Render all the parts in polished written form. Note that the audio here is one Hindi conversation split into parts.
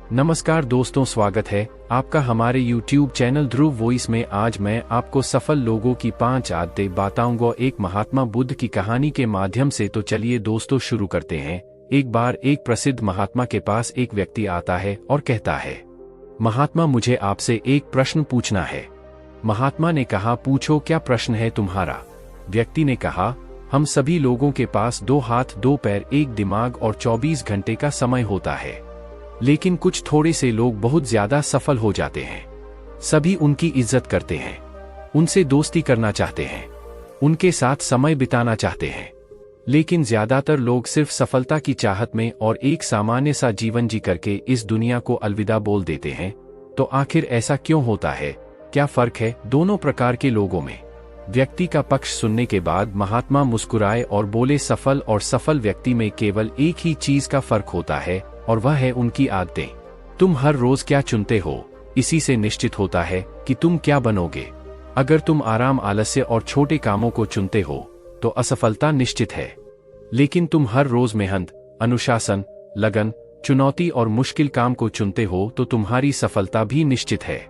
नमस्कार दोस्तों, स्वागत है आपका हमारे YouTube चैनल ध्रुव वॉइस में। आज मैं आपको सफल लोगों की 5 आदतें बताऊंगा एक महात्मा बुद्ध की कहानी के माध्यम से। तो चलिए दोस्तों शुरू करते हैं। एक बार एक प्रसिद्ध महात्मा के पास एक व्यक्ति आता है और कहता है, महात्मा मुझे आपसे एक प्रश्न पूछना है। महात्मा ने कहा, पूछो क्या प्रश्न है तुम्हारा। व्यक्ति ने कहा, हम सभी लोगों के पास 2 हाथ 2 पैर 1 दिमाग और 24 घंटे का समय होता है, लेकिन कुछ थोड़े से लोग बहुत ज्यादा सफल हो जाते हैं। सभी उनकी इज्जत करते हैं, उनसे दोस्ती करना चाहते हैं, उनके साथ समय बिताना चाहते हैं, लेकिन ज्यादातर लोग सिर्फ सफलता की चाहत में और एक सामान्य सा जीवन जी करके इस दुनिया को अलविदा बोल देते हैं। तो आखिर ऐसा क्यों होता है? क्या फर्क है दोनों प्रकार के लोगों में? व्यक्ति का पक्ष सुनने के बाद महात्मा मुस्कुराए और बोले, सफल और सफल व्यक्ति में केवल एक ही चीज का फर्क होता है और वह है उनकी आदतें। तुम हर रोज क्या चुनते हो, इसी से निश्चित होता है कि तुम क्या बनोगे। अगर तुम आराम, आलस्य और छोटे कामों को चुनते हो तो असफलता निश्चित है, लेकिन तुम हर रोज मेहनत, अनुशासन, लगन, चुनौती और मुश्किल काम को चुनते हो तो तुम्हारी सफलता भी निश्चित है।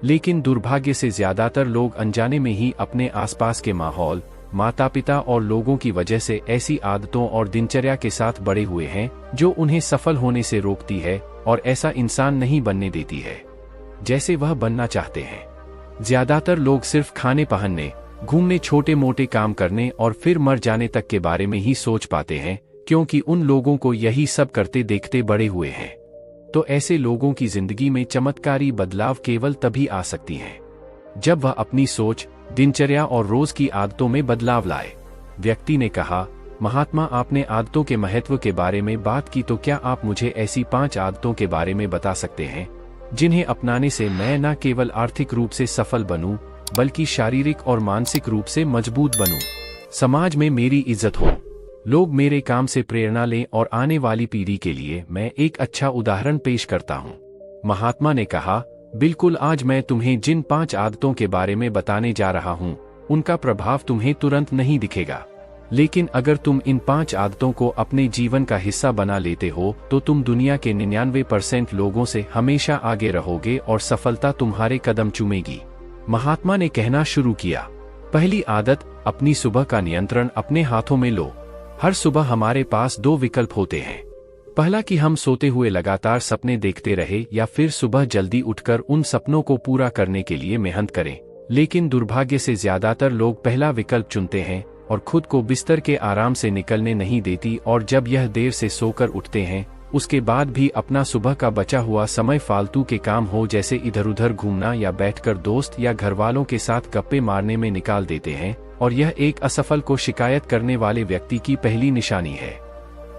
लेकिन दुर्भाग्य से ज्यादातर लोग अनजाने में ही अपने आसपास के माहौल, माता पिता और लोगों की वजह से ऐसी आदतों और दिनचर्या के साथ बड़े हुए हैं जो उन्हें सफल होने से रोकती है और ऐसा इंसान नहीं बनने देती है जैसे वह बनना चाहते हैं। ज्यादातर लोग सिर्फ खाने, पहनने, घूमने, छोटे मोटे काम करने और फिर मर जाने तक के बारे में ही सोच पाते हैं, क्योंकि उन लोगों को यही सब करते देखते बड़े हुए हैं। तो ऐसे लोगों की जिंदगी में चमत्कारी बदलाव केवल तभी आ सकती हैं जब वह अपनी सोच, दिनचर्या और रोज की आदतों में बदलाव लाए। व्यक्ति ने कहा, महात्मा आपने आदतों के महत्व के बारे में बात की, तो क्या आप मुझे ऐसी 5 आदतों के बारे में बता सकते हैं जिन्हें अपनाने से मैं न केवल आर्थिक रूप से सफल बनूं, बल्कि शारीरिक और मानसिक रूप से मजबूत बनूं, समाज में मेरी इज्जत हो, लोग मेरे काम से प्रेरणा लें और आने वाली पीढ़ी के लिए मैं एक अच्छा उदाहरण पेश करता हूं। महात्मा ने कहा, बिल्कुल, आज मैं तुम्हें जिन 5 आदतों के बारे में बताने जा रहा हूं, उनका प्रभाव तुम्हें तुरंत नहीं दिखेगा, लेकिन अगर तुम इन 5 आदतों को अपने जीवन का हिस्सा बना लेते हो तो तुम दुनिया के 99% लोगों से हमेशा आगे रहोगे और सफलता तुम्हारे कदम चूमेगी। महात्मा ने कहना शुरू किया, पहली आदत, अपनी सुबह का नियंत्रण अपने हाथों में लो। हर सुबह हमारे पास 2 विकल्प होते हैं। पहला कि हम सोते हुए लगातार सपने देखते रहे, या फिर सुबह जल्दी उठकर उन सपनों को पूरा करने के लिए मेहनत करें। लेकिन दुर्भाग्य से ज्यादातर लोग पहला विकल्प चुनते हैं और खुद को बिस्तर के आराम से निकलने नहीं देती, और जब यह देर से सोकर उठते हैं उसके बाद भी अपना सुबह का बचा हुआ समय फालतू के काम हो, जैसे इधर उधर घूमना या बैठकर दोस्त या घर वालों के साथ गप्पे मारने में निकाल देते हैं, और यह एक असफल को शिकायत करने वाले व्यक्ति की पहली निशानी है।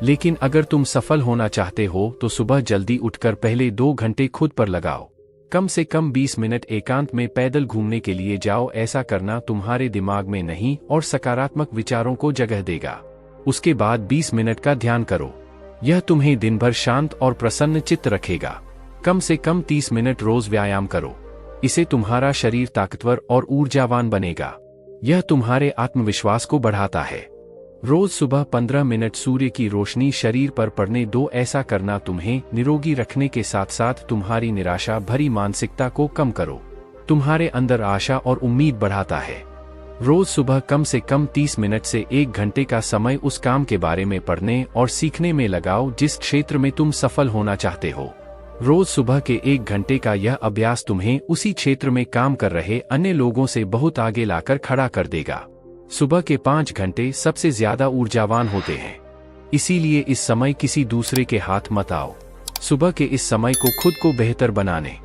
लेकिन अगर तुम सफल होना चाहते हो तो सुबह जल्दी उठकर पहले 2 घंटे खुद पर लगाओ। कम से कम 20 मिनट एकांत में पैदल घूमने के लिए जाओ। ऐसा करना तुम्हारे दिमाग में नहीं और सकारात्मक विचारों को जगह देगा। उसके बाद 20 मिनट का ध्यान करो, यह तुम्हें दिन भर शांत और प्रसन्न चित्त रखेगा। कम से कम 30 मिनट रोज व्यायाम करो, इससे तुम्हारा शरीर ताकतवर और ऊर्जावान बनेगा। यह तुम्हारे आत्मविश्वास को बढ़ाता है। रोज सुबह 15 मिनट सूर्य की रोशनी शरीर पर पड़ने दो। ऐसा करना तुम्हें निरोगी रखने के साथ साथ तुम्हारी निराशा भरी मानसिकता को कम करो, तुम्हारे अंदर आशा और उम्मीद बढ़ाता है। रोज सुबह कम से कम 30 मिनट से 1 घंटे का समय उस काम के बारे में पढ़ने और सीखने में लगाओ जिस क्षेत्र में तुम सफल होना चाहते हो। रोज सुबह के 1 घंटे का यह अभ्यास तुम्हें उसी क्षेत्र में काम कर रहे अन्य लोगों से बहुत आगे लाकर खड़ा कर देगा। सुबह के 5 घंटे सबसे ज्यादा ऊर्जावान होते हैं, इसीलिए इस समय किसी दूसरे के हाथ मत आओ। सुबह के इस समय को खुद को बेहतर बनाने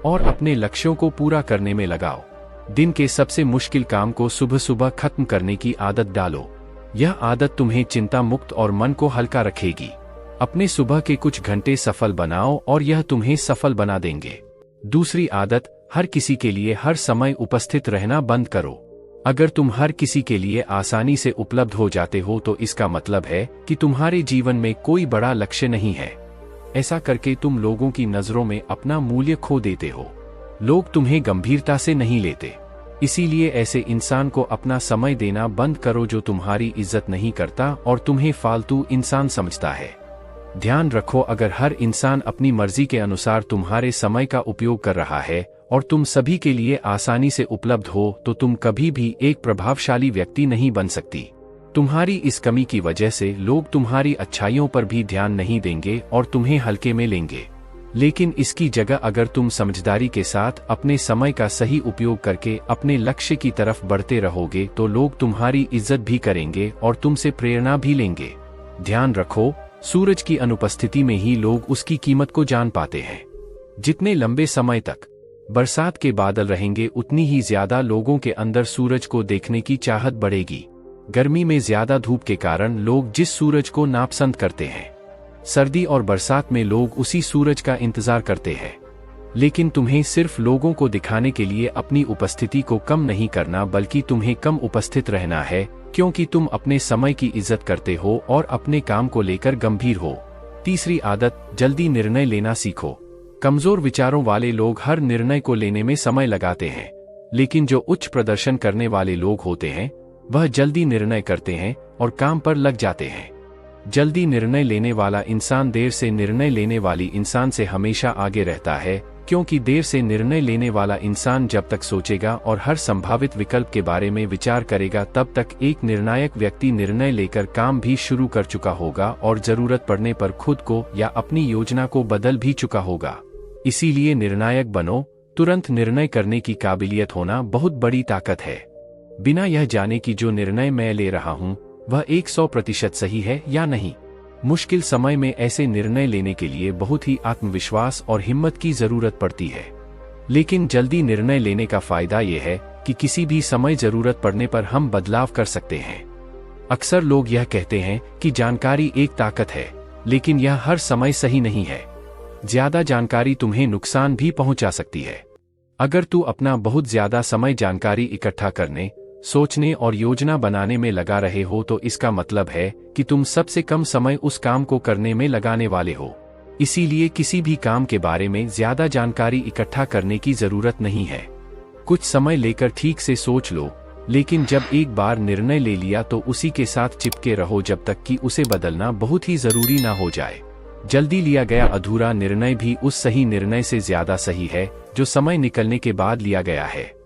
और अपने लक्ष्यों को पूरा करने में लगाओ। दिन के सबसे मुश्किल काम को सुबह सुबह खत्म करने की आदत डालो। यह आदत तुम्हें चिंता मुक्त और मन को हल्का रखेगी। अपने सुबह के कुछ घंटे सफल बनाओ और यह तुम्हें सफल बना देंगे। दूसरी आदत, हर किसी के लिए हर समय उपस्थित रहना बंद करो। अगर तुम हर किसी के लिए आसानी से उपलब्ध हो जाते हो तो इसका मतलब है कि तुम्हारे जीवन में कोई बड़ा लक्ष्य नहीं है। ऐसा करके तुम लोगों की नजरों में अपना मूल्य खो देते हो। लोग तुम्हें गंभीरता से नहीं लेते, इसीलिए ऐसे इंसान को अपना समय देना बंद करो जो तुम्हारी इज्जत नहीं करता और तुम्हें फालतू इंसान समझता है। ध्यान रखो, अगर हर इंसान अपनी मर्जी के अनुसार तुम्हारे समय का उपयोग कर रहा है और तुम सभी के लिए आसानी से उपलब्ध हो, तो तुम कभी भी एक प्रभावशाली व्यक्ति नहीं बन सकती। तुम्हारी इस कमी की वजह से लोग तुम्हारी अच्छाइयों पर भी ध्यान नहीं देंगे और तुम्हें हल्के में लेंगे। लेकिन इसकी जगह अगर तुम समझदारी के साथ अपने समय का सही उपयोग करके अपने लक्ष्य की तरफ बढ़ते रहोगे, तो लोग तुम्हारी इज्जत भी करेंगे और तुमसे प्रेरणा भी लेंगे। ध्यान रखो, सूरज की अनुपस्थिति में ही लोग उसकी कीमत को जान पाते हैं। जितने लंबे समय तक बरसात के बादल रहेंगे, उतनी ही ज्यादा लोगों के अंदर सूरज को देखने की चाहत बढ़ेगी। गर्मी में ज्यादा धूप के कारण लोग जिस सूरज को नापसंद करते हैं, सर्दी और बरसात में लोग उसी सूरज का इंतजार करते हैं। लेकिन तुम्हें सिर्फ लोगों को दिखाने के लिए अपनी उपस्थिति को कम नहीं करना, बल्कि तुम्हें कम उपस्थित रहना है, क्योंकि तुम अपने समय की इज्जत करते हो और अपने काम को लेकर गंभीर हो। तीसरी आदत, जल्दी निर्णय लेना सीखो। कमजोर विचारों वाले लोग हर निर्णय को लेने में समय लगाते हैं, लेकिन जो उच्च प्रदर्शन करने वाले लोग होते हैं, वह जल्दी निर्णय करते हैं और काम पर लग जाते हैं। जल्दी निर्णय लेने वाला इंसान देर से निर्णय लेने वाली इंसान से हमेशा आगे रहता है, क्योंकि देर से निर्णय लेने वाला इंसान जब तक सोचेगा और हर संभावित विकल्प के बारे में विचार करेगा, तब तक एक निर्णायक व्यक्ति निर्णय लेकर काम भी शुरू कर चुका होगा और जरूरत पड़ने पर खुद को या अपनी योजना को बदल भी चुका होगा। इसीलिए निर्णायक बनो। तुरंत निर्णय करने की काबिलियत होना बहुत बड़ी ताकत है। बिना यह जाने कि जो निर्णय मैं ले रहा हूं वह 100% सही है या नहीं। मुश्किल समय में ऐसे निर्णय लेने के लिए बहुत ही आत्मविश्वास और हिम्मत की जरूरत पड़ती है। लेकिन जल्दी निर्णय लेने का फायदा यह है कि किसी भी समय जरूरत पड़ने पर हम बदलाव कर सकते हैं। अक्सर लोग यह कहते हैं कि जानकारी एक ताकत है, लेकिन यह हर समय सही नहीं है। ज्यादा जानकारी तुम्हें नुकसान भी पहुंचा सकती है। अगर तू अपना बहुत ज्यादा समय जानकारी इकट्ठा करने, सोचने और योजना बनाने में लगा रहे हो, तो इसका मतलब है कि तुम सबसे कम समय उस काम को करने में लगाने वाले हो। इसीलिए किसी भी काम के बारे में ज्यादा जानकारी इकट्ठा करने की जरूरत नहीं है। कुछ समय लेकर ठीक से सोच लो, लेकिन जब एक बार निर्णय ले लिया तो उसी के साथ चिपके रहो जब तक कि उसे बदलना बहुत ही जरूरी ना हो जाए। जल्दी लिया गया अधूरा निर्णय भी उस सही निर्णय से ज्यादा सही है जो समय निकलने के बाद लिया गया है।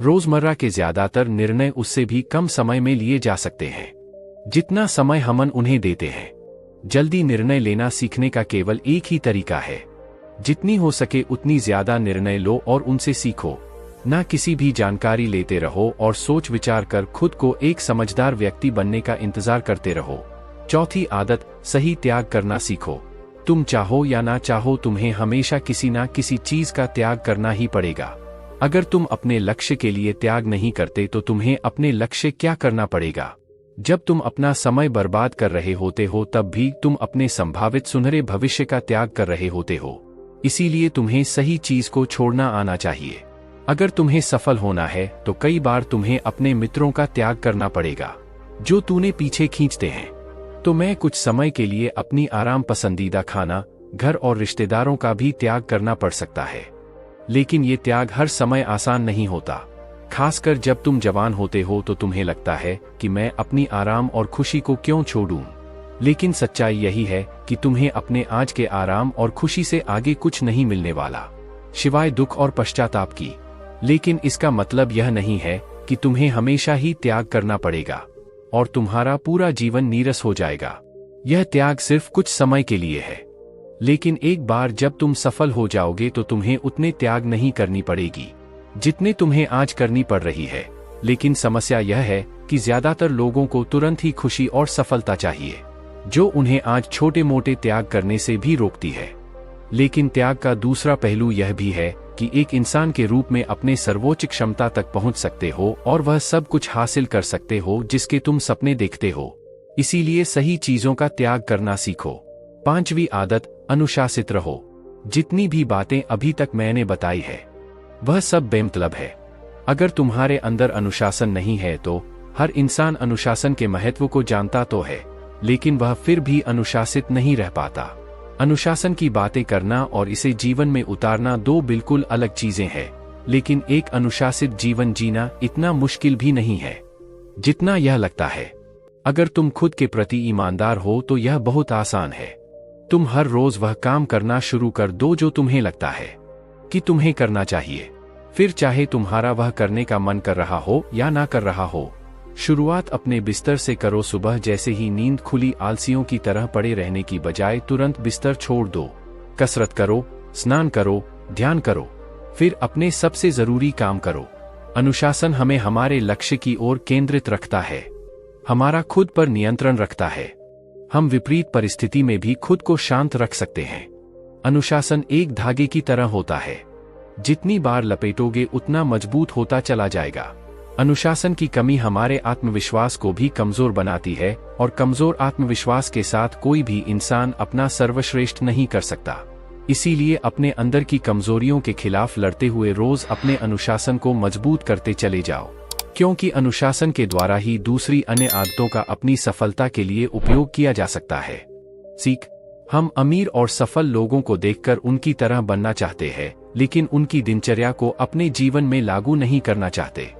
रोजमर्रा के ज्यादातर निर्णय उससे भी कम समय में लिए जा सकते हैं जितना समय हम उन्हें देते हैं। जल्दी निर्णय लेना सीखने का केवल एक ही तरीका है, जितनी हो सके उतनी ज्यादा निर्णय लो और उनसे सीखो। ना किसी भी जानकारी लेते रहो और सोच विचार कर खुद को एक समझदार व्यक्ति बनने का इंतजार करते रहो। चौथी आदत, सही त्याग करना सीखो। तुम चाहो या ना चाहो, तुम्हें हमेशा किसी ना किसी चीज का त्याग करना ही पड़ेगा। अगर तुम अपने लक्ष्य के लिए त्याग नहीं करते तो तुम्हें अपने लक्ष्य क्या करना पड़ेगा। जब तुम अपना समय बर्बाद कर रहे होते हो, तब भी तुम अपने संभावित सुनहरे भविष्य का त्याग कर रहे होते हो। इसीलिए तुम्हें सही चीज को छोड़ना आना चाहिए। अगर तुम्हें सफल होना है तो कई बार तुम्हें अपने मित्रों का त्याग करना पड़ेगा जो तूने पीछे खींचते हैं। तो मैं कुछ समय के लिए अपनी आराम, पसंदीदा खाना, घर और रिश्तेदारों का भी त्याग करना पड़ सकता है। लेकिन ये त्याग हर समय आसान नहीं होता। खासकर जब तुम जवान होते हो तो तुम्हें लगता है कि मैं अपनी आराम और खुशी को क्यों छोड़ूं। लेकिन सच्चाई यही है कि तुम्हें अपने आज के आराम और खुशी से आगे कुछ नहीं मिलने वाला, सिवाय दुख और पश्चाताप की। लेकिन इसका मतलब यह नहीं है कि तुम्हें हमेशा ही त्याग करना पड़ेगा और तुम्हारा पूरा जीवन नीरस हो जाएगा। यह त्याग सिर्फ कुछ समय के लिए है। लेकिन एक बार जब तुम सफल हो जाओगे तो तुम्हें उतने त्याग नहीं करनी पड़ेगी जितने तुम्हें आज करनी पड़ रही है। लेकिन समस्या यह है कि ज्यादातर लोगों को तुरंत ही खुशी और सफलता चाहिए, जो उन्हें आज छोटे मोटे त्याग करने से भी रोकती है। लेकिन त्याग का दूसरा पहलू यह भी है कि एक इंसान के रूप में अपने सर्वोच्च क्षमता तक पहुंच सकते हो और वह सब कुछ हासिल कर सकते हो जिसके तुम सपने देखते हो। इसीलिए सही चीजों का त्याग करना सीखो। पांचवी आदत, अनुशासित रहो। जितनी भी बातें अभी तक मैंने बताई है वह सब बेमतलब है। अगर तुम्हारे अंदर अनुशासन नहीं है तो हर इंसान अनुशासन के महत्व को जानता तो है, लेकिन वह फिर भी अनुशासित नहीं रह पाता। अनुशासन की बातें करना और इसे जीवन में उतारना दो बिल्कुल अलग चीजें हैं। लेकिन एक अनुशासित जीवन जीना इतना मुश्किल भी नहीं है जितना यह लगता है। अगर तुम खुद के प्रति ईमानदार हो तो यह बहुत आसान है। तुम हर रोज वह काम करना शुरू कर दो जो तुम्हें लगता है कि तुम्हें करना चाहिए, फिर चाहे तुम्हारा वह करने का मन कर रहा हो या ना कर रहा हो। शुरुआत अपने बिस्तर से करो। सुबह जैसे ही नींद खुली आलसियों की तरह पड़े रहने की बजाय तुरंत बिस्तर छोड़ दो। कसरत करो, स्नान करो, ध्यान करो, फिर अपने सबसे जरूरी काम करो। अनुशासन हमें हमारे लक्ष्य की ओर केंद्रित रखता है, हमारा खुद पर नियंत्रण रखता है। हम विपरीत परिस्थिति में भी खुद को शांत रख सकते हैं। अनुशासन एक धागे की तरह होता है, जितनी बार लपेटोगे उतना मजबूत होता चला जाएगा। अनुशासन की कमी हमारे आत्मविश्वास को भी कमजोर बनाती है, और कमजोर आत्मविश्वास के साथ कोई भी इंसान अपना सर्वश्रेष्ठ नहीं कर सकता। इसीलिए अपने अंदर की कमजोरियों के खिलाफ लड़ते हुए रोज अपने अनुशासन को मजबूत करते चले जाओ, क्योंकि अनुशासन के द्वारा ही दूसरी अन्य आदतों का अपनी सफलता के लिए उपयोग किया जा सकता है। सीख, हम अमीर और सफल लोगों को देखकर उनकी तरह बनना चाहते हैं, लेकिन उनकी दिनचर्या को अपने जीवन में लागू नहीं करना चाहते।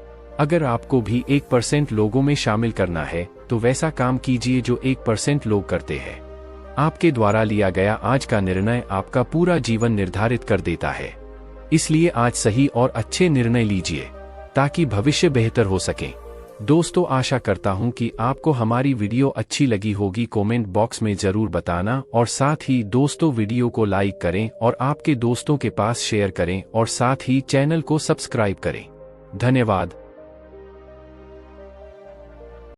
अगर आपको भी 1% लोगों में शामिल करना है, तो वैसा काम कीजिए जो 1% लोग करते हैं। आपके द्वारा लिया गया आज का निर्णय आपका पूरा जीवन निर्धारित कर देता है। इसलिए आज सही और अच्छे निर्णय लीजिए, ताकि भविष्य बेहतर हो सके। दोस्तों, आशा करता हूं कि आपको हमारी वीडियो अच्छी लगी होगी। कमेंट बॉक्स में जरूर बताना, और साथ ही दोस्तों वीडियो को लाइक करें और आपके दोस्तों के पास शेयर करें, और साथ ही चैनल को सब्सक्राइब करें। धन्यवाद।